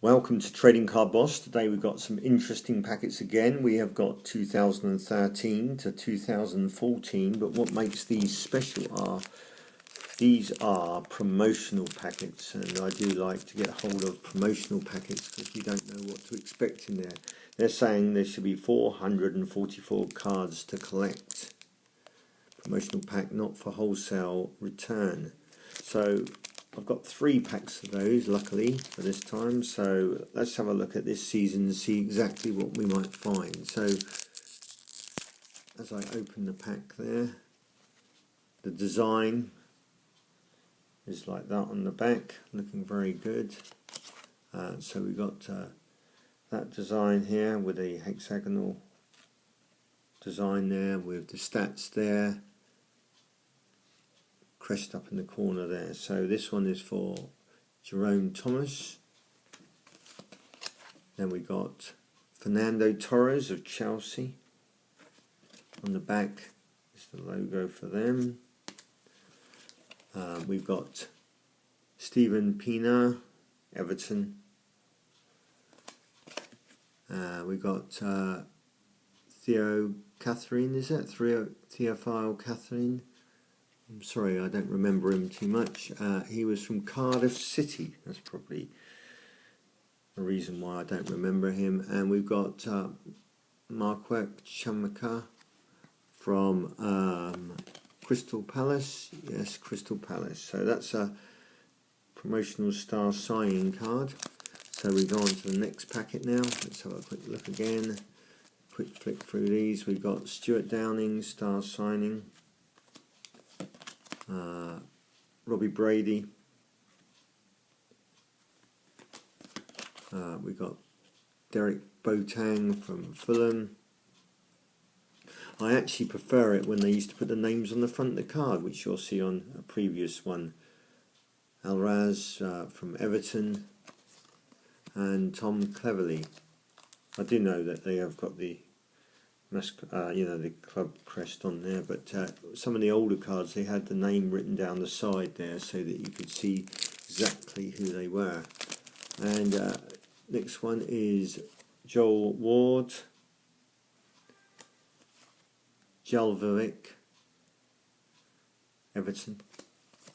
Welcome to Tradingcardboss. Today we've got some interesting packets again. We have got 2013 to 2014, but what makes these special are these are promotional packets, and I do like to get hold of promotional packets because you don't know what to expect in there. They're saying there should be 444 cards to collect. Promotional pack, not for wholesale return. So I've got 3 packs of those, luckily, for this time. So let's have a look at this season and see exactly what we might find. So as I open the pack there, the design is like that on the back, looking very good. So we got that design here with a hexagonal design there with the stats there. Crest up in the corner there. So this one is for Jerome Thomas. Then we got Fernando Torres of Chelsea. On the back is the logo for them. We've got Steven Pienaar, Everton. We got Theo Catherine, is that? Theophile Catherine? I'm sorry, I don't remember him too much. He was from Cardiff City. That's probably a reason why I don't remember him. And we've got Marquek Chamaka from Crystal Palace. Yes, Crystal Palace. So that's a promotional star signing card. So we go on to the next packet now. Let's have a quick look again. Quick flick through these. We've got Stuart Downing, star signing. Robbie Brady. We got Derek Boateng from Fulham. I actually prefer it when they used to put the names on the front of the card, which you'll see on a previous one. Alraz from Everton, and Tom Cleverley. I do know that they have got the the club crest on there, but some of the older cards, they had the name written down the side there so that you could see exactly who they were. And next one is Joel Ward, Jalvovic, Everton,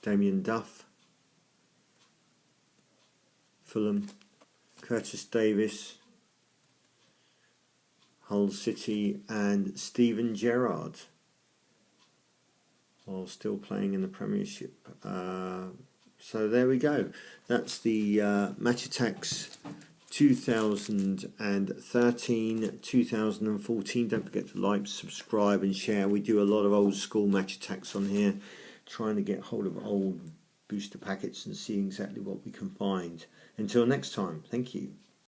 Damien Duff, Fulham, Curtis Davis, Hull City, and Steven Gerrard, while still playing in the Premiership. So there we go. That's the Match Attax 2013, 2014. Don't forget to like, subscribe and share. We do a lot of old school Match Attax on here, trying to get hold of old booster packets and see exactly what we can find. Until next time, thank you.